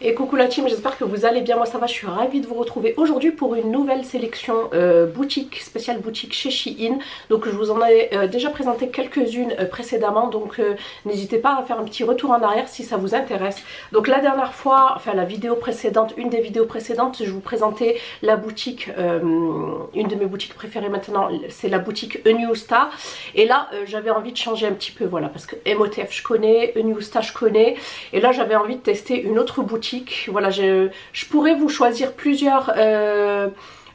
Et coucou la team, j'espère que vous allez bien, moi ça va, je suis ravie de vous retrouver aujourd'hui pour une nouvelle sélection boutique, spéciale boutique chez Shein. Donc je vous en ai déjà présenté quelques-unes précédemment, donc n'hésitez pas à faire un petit retour en arrière si ça vous intéresse. Donc la dernière fois, enfin la vidéo précédente, une des vidéos précédentes, je vous présentais la boutique, une de mes boutiques préférées maintenant, c'est la boutique A New Star. Et là j'avais envie de changer un petit peu, voilà, parce que MOTF je connais, A New Star je connais, et là j'avais envie de tester une autre boutique. Voilà, je pourrais vous choisir plusieurs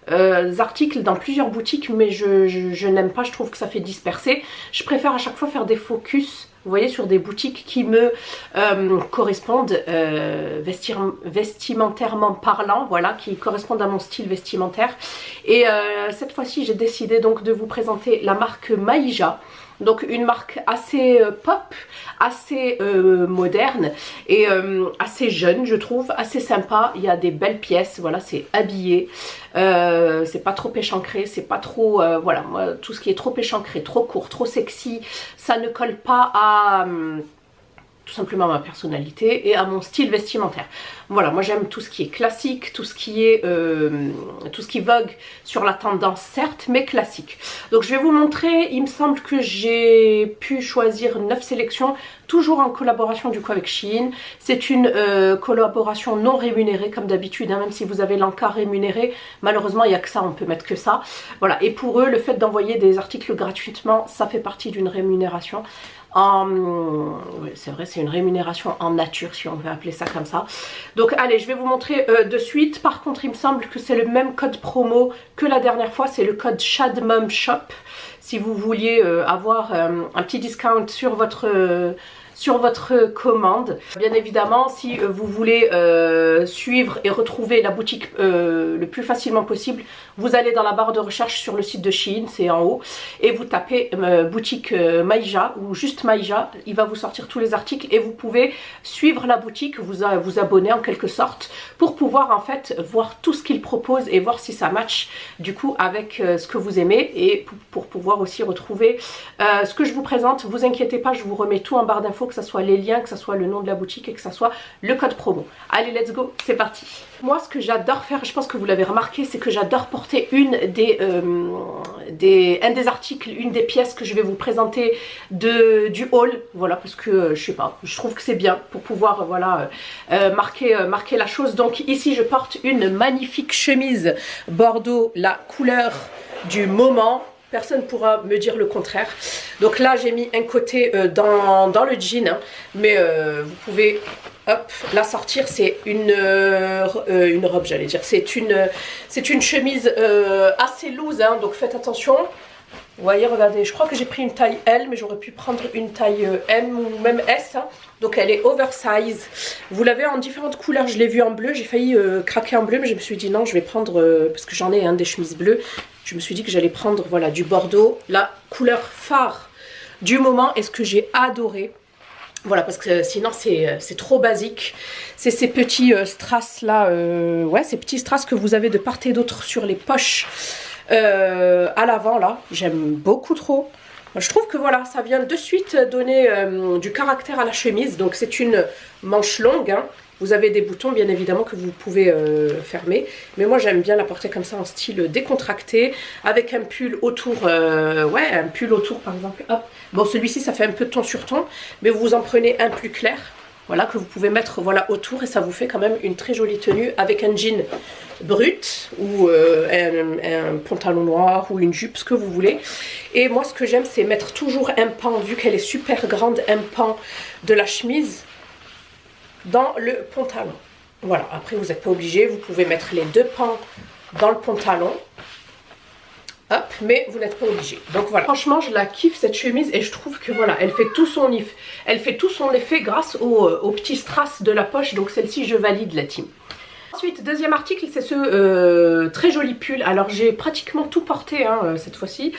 articles dans plusieurs boutiques, mais je n'aime pas, je trouve que ça fait disperser. Je préfère à chaque fois faire des focus, vous voyez, sur des boutiques qui me correspondent vestimentairement parlant, voilà, qui correspondent à mon style vestimentaire. Et cette fois-ci, j'ai décidé donc de vous présenter la marque Maïja. Donc une marque assez pop, assez moderne et assez jeune, je trouve, assez sympa. Il y a des belles pièces, voilà, c'est habillé, c'est pas trop échancré, c'est pas trop, voilà, moi, tout ce qui est trop échancré, trop court, trop sexy, ça ne colle pas à tout simplement à ma personnalité et à mon style vestimentaire. Voilà, moi j'aime tout ce qui est classique, tout ce qui vogue sur la tendance, certes, mais classique. Donc je vais vous montrer, il me semble que j'ai pu choisir 9 sélections, toujours en collaboration du coup avec Shein. C'est une collaboration non rémunérée comme d'habitude, hein, même si vous avez l'encart rémunéré, malheureusement il n'y a que ça, on peut mettre que ça. Voilà, et pour eux, le fait d'envoyer des articles gratuitement, ça fait partie d'une rémunération. Oui, c'est vrai, c'est une rémunération en nature si on veut appeler ça comme ça. Donc allez, je vais vous montrer de suite. Par contre, il me semble que c'est le même code promo que la dernière fois, c'est le code SHADMOMSHOP si vous vouliez avoir un petit discount sur votre commande. Bien évidemment, si vous voulez suivre et retrouver la boutique le plus facilement possible, vous allez dans la barre de recherche sur le site de Shein, c'est en haut, et vous tapez boutique Maïja ou juste Maïja, il va vous sortir tous les articles et vous pouvez suivre la boutique, vous abonner en quelque sorte pour pouvoir en fait voir tout ce qu'ils proposent et voir si ça match du coup avec ce que vous aimez et pour pouvoir aussi retrouver ce que je vous présente. Vous inquiétez pas, je vous remets tout en barre d'infos, que ce soit les liens, que ce soit le nom de la boutique et que ce soit le code promo. Allez, let's go, c'est parti. Moi, ce que j'adore faire, je pense que vous l'avez remarqué, c'est que j'adore porter un des articles, une des pièces que je vais vous présenter du haul, voilà, parce que je sais pas, je trouve que c'est bien pour pouvoir, voilà, marquer la chose. Donc ici, je porte une magnifique chemise bordeaux, la couleur du moment. Personne ne pourra me dire le contraire. Donc là, j'ai mis un côté dans le jean, hein, mais vous pouvez hop, la sortir. C'est une robe, j'allais dire. C'est une chemise assez loose, hein, donc faites attention. Vous voyez, regardez, je crois que j'ai pris une taille L, mais j'aurais pu prendre une taille M ou même S. Hein. Donc elle est oversize. Vous l'avez en différentes couleurs. Je l'ai vue en bleu. J'ai failli craquer en bleu, mais je me suis dit non, je vais prendre, parce que j'en ai des chemises bleues. Je me suis dit que j'allais prendre, voilà, du bordeaux. La couleur phare du moment est ce que j'ai adoré. Voilà, parce que sinon c'est trop basique. C'est ces petits strass là, ouais, ces petits strass que vous avez de part et d'autre sur les poches. À l'avant là, j'aime beaucoup trop. Je trouve que voilà, ça vient de suite donner du caractère à la chemise. Donc c'est une manche longue, hein. Vous avez des boutons bien évidemment que vous pouvez fermer. Mais moi j'aime bien la porter comme ça en style décontracté. Avec un pull autour, ouais, un pull autour par exemple. Hop. Bon, celui-ci ça fait un peu ton sur ton, mais vous en prenez un plus clair. Voilà, que vous pouvez mettre, voilà, autour, et ça vous fait quand même une très jolie tenue avec un jean brut ou un pantalon noir ou une jupe, ce que vous voulez. Et moi ce que j'aime, c'est mettre toujours un pan, vu qu'elle est super grande, un pan de la chemise dans le pantalon. Voilà, après vous n'êtes pas obligé, vous pouvez mettre les deux pans dans le pantalon. Hop, mais vous n'êtes pas obligé. Donc voilà, franchement je la kiffe cette chemise et je trouve que voilà, elle fait tout son effet grâce aux petits strass de la poche. Donc celle-ci je valide la team. Ensuite, deuxième article, c'est ce très joli pull. Alors j'ai pratiquement tout porté hein, cette fois-ci.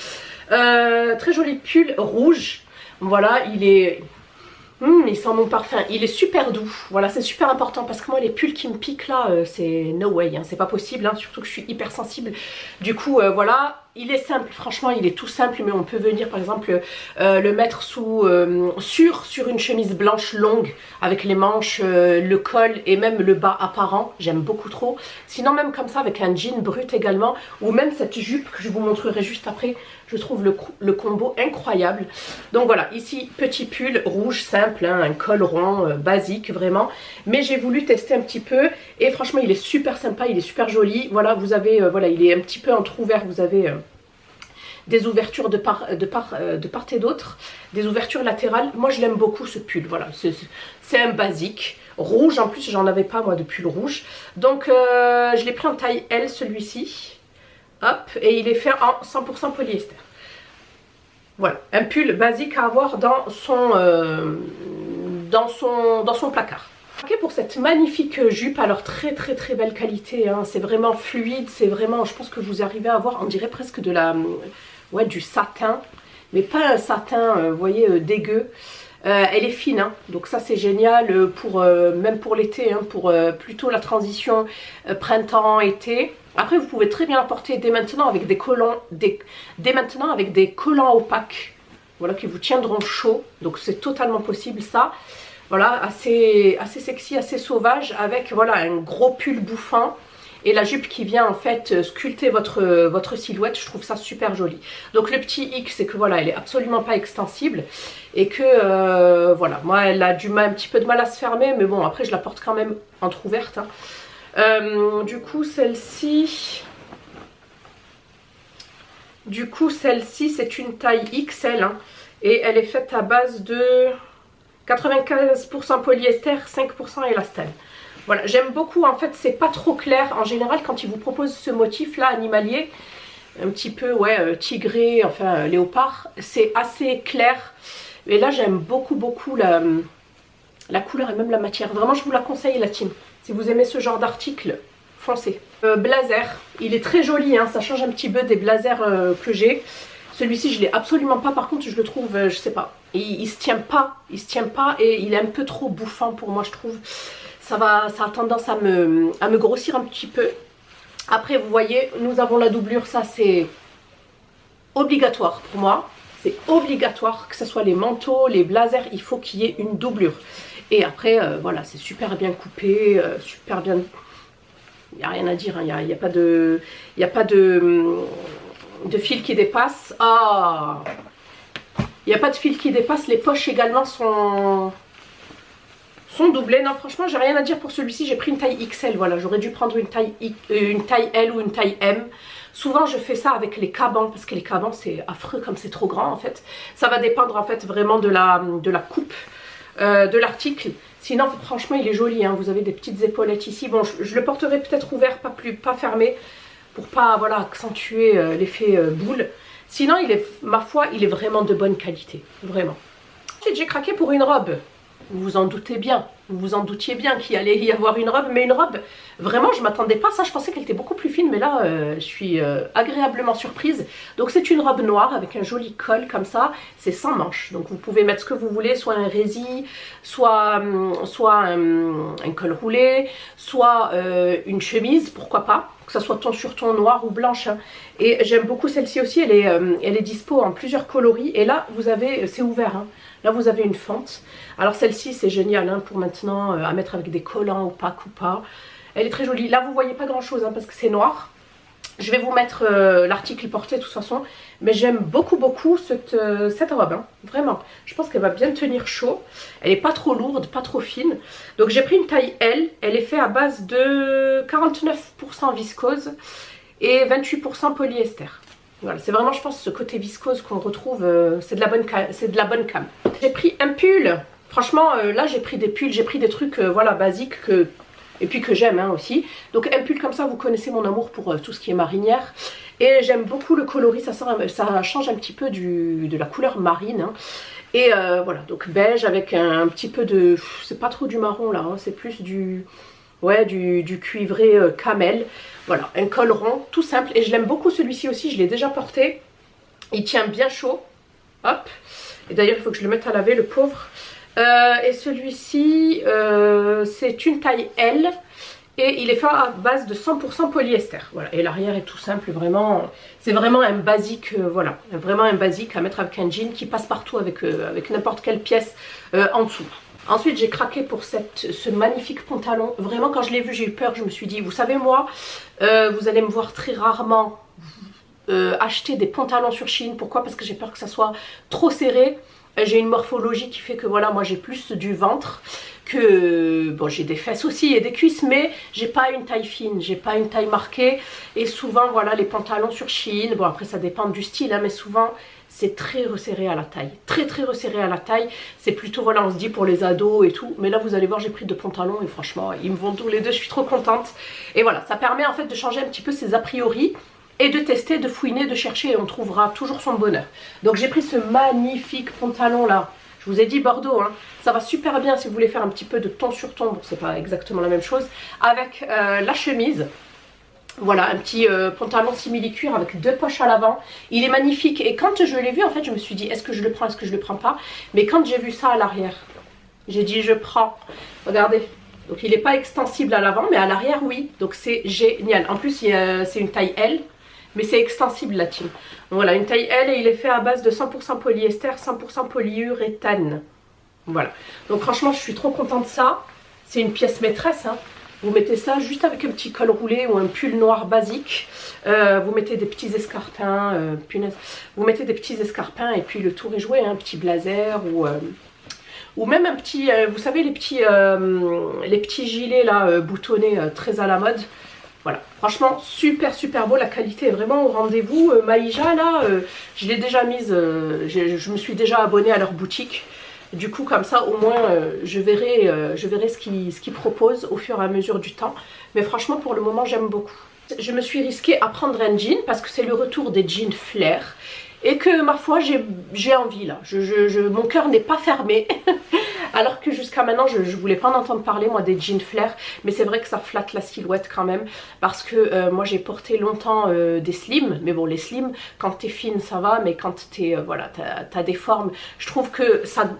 Très joli pull rouge. Voilà, il sent mon parfum, il est super doux. Voilà, c'est super important parce que moi les pulls qui me piquent là, c'est no way, hein, c'est pas possible, hein, surtout que je suis hyper sensible. Du coup, voilà, il est simple, franchement il est tout simple, mais on peut venir par exemple le mettre sur une chemise blanche longue avec les manches, le col et même le bas apparent, j'aime beaucoup trop. Sinon même comme ça avec un jean brut également, ou même cette jupe que je vous montrerai juste après, je trouve le combo incroyable. Donc voilà, ici petit pull rouge simple, hein, un col rond basique vraiment, mais j'ai voulu tester un petit peu et franchement il est super sympa, il est super joli. Voilà, vous avez, voilà, il est un petit peu entrouvert, vous avez des ouvertures de part et d'autre, des ouvertures latérales. Moi je l'aime beaucoup ce pull, voilà, c'est un basique. Rouge en plus, j'en avais pas moi de pull rouge. Donc je l'ai pris en taille L celui-ci. Hop, et il est fait en 100% polyester. Voilà, un pull basique à avoir dans son placard. Ok, pour cette magnifique jupe, alors très belle qualité, hein. C'est vraiment fluide, c'est vraiment, je pense que vous arrivez à avoir, on dirait presque de la, ouais, du satin, mais pas un satin, vous voyez, dégueu. Elle est fine, hein, donc ça c'est génial même pour l'été, hein, pour plutôt la transition printemps-été. Après vous pouvez très bien la porter dès maintenant avec des collants, opaques, voilà, qui vous tiendront chaud, donc c'est totalement possible ça. Voilà, assez sexy, assez sauvage, avec voilà un gros pull bouffant. Et la jupe qui vient en fait sculpter votre silhouette, je trouve ça super joli. Donc le petit hic, c'est que voilà, elle est absolument pas extensible. Et que voilà, moi elle a un petit peu de mal à se fermer, mais bon après je la porte quand même entrouverte, hein. Du coup celle-ci c'est une taille XL, hein, et elle est faite à base de 95% polyester, 5% élastane. Voilà, j'aime beaucoup, en fait c'est pas trop clair en général quand ils vous proposent ce motif là animalier, un petit peu ouais tigré, enfin léopard, c'est assez clair. Et là j'aime beaucoup la couleur et même la matière, vraiment je vous la conseille la team. Si vous aimez ce genre d'article, foncez. Blazer, il est très joli, hein, ça change un petit peu des blazers que j'ai. Celui-ci je l'ai absolument pas, par contre je le trouve, je sais pas, il se tient pas et il est un peu trop bouffant pour moi je trouve. Ça a tendance à me grossir un petit peu. Après vous voyez, nous avons la doublure, ça c'est obligatoire pour moi. C'est obligatoire que ce soit les manteaux, les blazers, il faut qu'il y ait une doublure. Et après voilà, c'est super bien coupé, super bien... Il n'y a rien à dire, hein. Il n'y a pas de fil qui dépasse. Ah, il n'y a pas de fil qui dépasse. Les poches également sont doublées. Non franchement j'ai rien à dire pour celui-ci. J'ai pris une taille XL, voilà, j'aurais dû prendre une taille L ou une taille M. Souvent je fais ça avec les cabans, parce que les cabans c'est affreux comme c'est trop grand en fait. Ça va dépendre en fait vraiment de la coupe de l'article. Sinon franchement il est joli, hein. Vous avez des petites épaulettes ici. Bon je le porterai peut-être ouvert, pas fermé, pour pas voilà accentuer l'effet boule. Sinon ma foi il est vraiment de bonne qualité, vraiment. Ensuite j'ai craqué pour une robe. Vous vous en doutez bien, vous vous en doutiez bien qu'il allait y avoir une robe, mais une robe, vraiment je m'attendais pas à ça, je pensais qu'elle était beaucoup plus fine, mais là je suis agréablement surprise. Donc c'est une robe noire avec un joli col comme ça, c'est sans manches, donc vous pouvez mettre ce que vous voulez, soit un rési, soit un col roulé, soit une chemise, pourquoi pas, que ça soit ton sur ton noir ou blanche, hein. Et j'aime beaucoup celle-ci aussi, elle est dispo en plusieurs coloris, et là vous avez, c'est ouvert, hein. Là vous avez une fente. Alors celle-ci c'est génial, hein, pour maintenant à mettre avec des collants opaques ou pas. Elle est très jolie. Là vous voyez pas grand chose, hein, parce que c'est noir. Je vais vous mettre l'article porté de toute façon. Mais j'aime beaucoup cette robe, hein, vraiment. Je pense qu'elle va bien tenir chaud. Elle est pas trop lourde, pas trop fine. Donc j'ai pris une taille L. Elle est faite à base de 49% viscose et 28% polyester. Voilà, c'est vraiment, je pense, ce côté viscose qu'on retrouve, c'est de la bonne cam. J'ai pris un pull. Franchement, là, j'ai pris des pulls, j'ai pris des trucs, voilà, basiques, et puis que j'aime, hein, aussi. Donc, un pull comme ça, vous connaissez mon amour pour tout ce qui est marinière. Et j'aime beaucoup le coloris, ça change un petit peu de la couleur marine, hein. Et voilà, donc beige avec un petit peu de... C'est pas trop du marron, là, hein, c'est plus du... Ouais, du cuivré camel. Voilà, un col rond, tout simple. Et je l'aime beaucoup celui-ci aussi, je l'ai déjà porté. Il tient bien chaud. Hop. Et d'ailleurs, il faut que je le mette à laver, le pauvre. Et celui-ci, c'est une taille L. Et il est fait à base de 100% polyester. Voilà. Et l'arrière est tout simple, vraiment. C'est vraiment un basique, voilà. Vraiment un basique à mettre avec un jean qui passe partout avec, avec n'importe quelle pièce en dessous. Ensuite, j'ai craqué pour ce magnifique pantalon. Vraiment, quand je l'ai vu, j'ai eu peur. Je me suis dit, vous savez, moi, vous allez me voir très rarement acheter des pantalons sur Shein. Pourquoi? Parce que j'ai peur que ça soit trop serré. J'ai une morphologie qui fait que voilà, moi j'ai plus du ventre que, bon, j'ai des fesses aussi et des cuisses, mais j'ai pas une taille fine, j'ai pas une taille marquée. Et souvent, voilà, les pantalons sur Shein, bon après ça dépend du style, hein, mais souvent c'est très resserré à la taille, très resserré à la taille. C'est plutôt, voilà, on se dit pour les ados et tout, mais là vous allez voir, j'ai pris deux pantalons et franchement ils me vont tous les deux, je suis trop contente. Et voilà, ça permet en fait de changer un petit peu ses a priori et de tester, de fouiner, de chercher, et on trouvera toujours son bonheur. Donc j'ai pris ce magnifique pantalon là. Je vous ai dit Bordeaux, hein. Ça va super bien si vous voulez faire un petit peu de ton sur ton. Bon, c'est pas exactement la même chose. Avec la chemise. Voilà, un petit pantalon simili-cuir avec deux poches à l'avant. Il est magnifique. Et quand je l'ai vu, en fait, je me suis dit, est-ce que je le prends, est-ce que je le prends pas? Mais quand j'ai vu ça à l'arrière, j'ai dit, je prends. Regardez. Donc il n'est pas extensible à l'avant, mais à l'arrière, oui. Donc c'est génial. En plus, c'est une taille L. Mais c'est extensible la team. Voilà, une taille L et il est fait à base de 100% polyester, 100% polyuréthane. Voilà. Donc franchement, je suis trop contente de ça. C'est une pièce maîtresse. Hein. Vous mettez ça juste avec un petit col roulé ou un pull noir basique. Vous mettez des petits escarpins. Punaise. Vous mettez des petits escarpins et puis le tour est joué. Un petit blazer ou même un petit... vous savez, les petits gilets là, boutonnés très à la mode. Voilà, franchement super beau, la qualité est vraiment au rendez-vous. Maïja là, je l'ai déjà mise, je me suis déjà abonnée à leur boutique. Du coup comme ça au moins je verrai ce qu'ils proposent au fur et à mesure du temps. Mais franchement pour le moment j'aime beaucoup. Je me suis risquée à prendre un jean parce que c'est le retour des jeans flair. Et que ma foi j'ai envie là, mon cœur n'est pas fermé. Alors que jusqu'à maintenant je voulais pas en entendre parler moi des jeans flair. Mais c'est vrai que ça flatte la silhouette quand même. Parce que moi j'ai porté longtemps des slims. Mais bon les slims quand t'es fine ça va. Mais quand t'es voilà, t'as des formes, je trouve que ça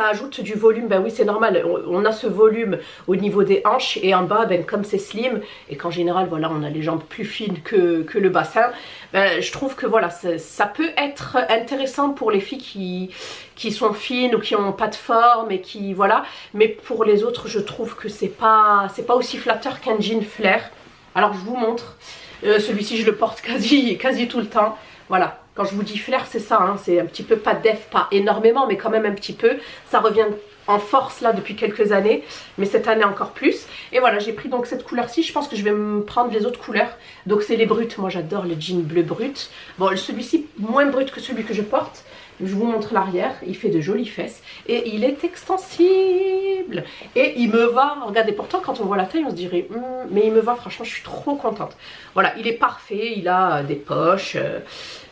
ajoute du volume. Ben oui c'est normal, on a ce volume au niveau des hanches. Et en bas ben, comme c'est slim et qu'en général voilà on a les jambes plus fines que le bassin, ben, je trouve que voilà ça peut être intéressant pour les filles qui sont fines ou qui n'ont pas de forme et qui voilà. Mais pour les autres je trouve que c'est pas aussi flatteur qu'un jean flair. Alors je vous montre, celui-ci je le porte quasi tout le temps. Voilà, quand je vous dis flair c'est ça, hein, c'est un petit peu pas def, pas énormément mais quand même un petit peu. Ça revient en force là depuis quelques années, mais cette année encore plus. Et voilà, j'ai pris donc cette couleur-ci, je pense que je vais me prendre les autres couleurs. Donc c'est les bruts, moi j'adore les jeans bleu brut. Bon celui-ci moins brut que celui que je porte. Je vous montre l'arrière, il fait de jolies fesses et il est extensible et il me va. Regardez, pourtant quand on voit la taille on se dirait mais il me va, franchement je suis trop contente. Voilà, il est parfait, il a des poches,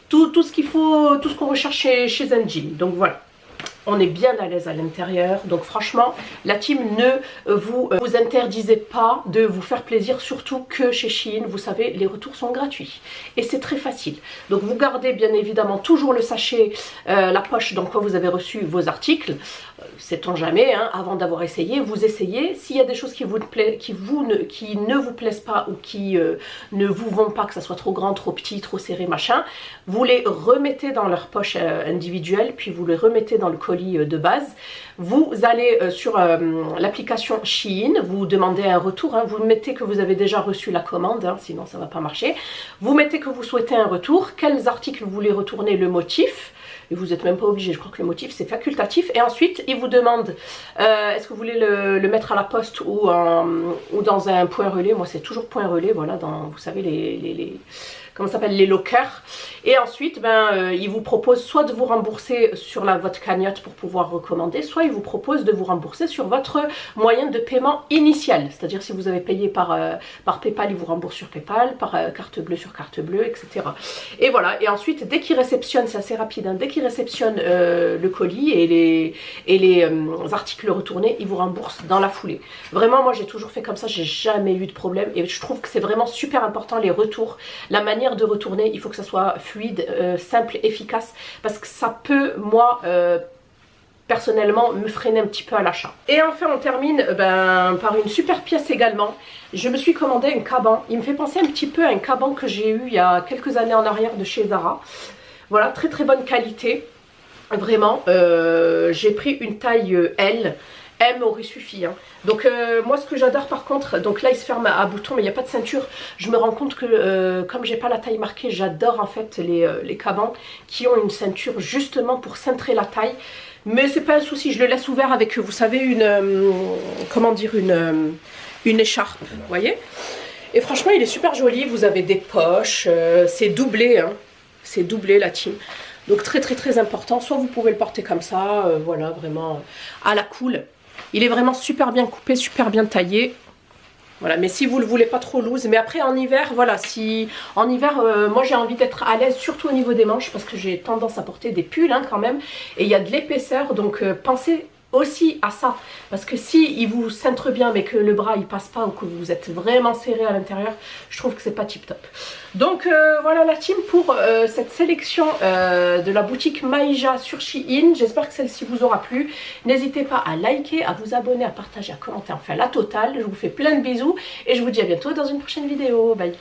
tout ce qu'il faut, tout ce qu'on recherche chez un jean. Donc voilà, on est bien à l'aise à l'intérieur. Donc franchement la team, ne vous interdisez pas de vous faire plaisir, surtout que chez Shein vous savez les retours sont gratuits et c'est très facile. Donc vous gardez bien évidemment toujours le sachet, la poche dans quoi vous avez reçu vos articles. Sait-on jamais, hein, avant d'avoir essayé, vous essayez. S'il y a des choses qui ne vous plaisent pas ou qui ne vous vont pas, que ça soit trop grand, trop petit, trop serré, machin, vous les remettez dans leur poche individuelle, puis vous les remettez dans le colis de base. Vous allez sur l'application Shein, vous demandez un retour, hein, vous mettez que vous avez déjà reçu la commande, hein, sinon ça ne va pas marcher. Vous mettez que vous souhaitez un retour, quels articles vous voulez retourner, le motif. Et vous n'êtes même pas obligé, je crois que le motif c'est facultatif. Et ensuite il vous demande est-ce que vous voulez le mettre à la poste ou dans un point relais. Moi c'est toujours point relais, voilà, dans, vous savez comment ça s'appelle, les lockers. Et ensuite il vous propose soit de vous rembourser sur votre cagnotte pour pouvoir recommander, soit il vous propose de vous rembourser sur votre moyen de paiement initial. C'est-à-dire si vous avez payé par Paypal, il vous rembourse sur Paypal, par carte bleue sur carte bleue, etc. Et voilà, et ensuite dès qu'il réceptionne, c'est assez rapide, hein, dès qu'il réceptionne le colis et les articles retournés, il vous rembourse dans la foulée. Vraiment moi j'ai toujours fait comme ça, j'ai jamais eu de problème et je trouve que c'est vraiment super important les retours, la manière de retourner, il faut que ça soit fluide, simple, efficace, parce que ça peut, moi, personnellement me freiner un petit peu à l'achat. Et enfin on termine par une super pièce également. Je me suis commandé un caban. Il me fait penser un petit peu à un caban que j'ai eu il y a quelques années en arrière de chez Zara. Voilà, très très bonne qualité. Vraiment, j'ai pris une taille L. M aurait suffi. Hein. Donc moi ce que j'adore par contre, donc là il se ferme à bouton mais il n'y a pas de ceinture. Je me rends compte que comme j'ai pas la taille marquée, j'adore en fait les cabans qui ont une ceinture justement pour cintrer la taille. Mais c'est pas un souci, je le laisse ouvert avec, vous savez, comment dire, une écharpe, vous voyez. Et franchement il est super joli, vous avez des poches, c'est doublé, hein. C'est doublé la team. Donc très très très important, soit vous pouvez le porter comme ça, voilà, vraiment à la cool. Il est vraiment super bien coupé, super bien taillé. Voilà, mais si vous le voulez pas trop loose, mais après en hiver, voilà, si en hiver, moi j'ai envie d'être à l'aise, surtout au niveau des manches, parce que j'ai tendance à porter des pulls hein, quand même, et il y a de l'épaisseur, donc pensez aussi à ça, parce que si il vous cintre bien mais que le bras il passe pas ou que vous êtes vraiment serré à l'intérieur, je trouve que c'est pas tip top. Donc voilà la team pour cette sélection de la boutique Maïja sur Shein. J'espère que celle-ci vous aura plu. N'hésitez pas à liker, à vous abonner, à partager, à commenter, enfin la totale. Je vous fais plein de bisous et je vous dis à bientôt dans une prochaine vidéo. Bye.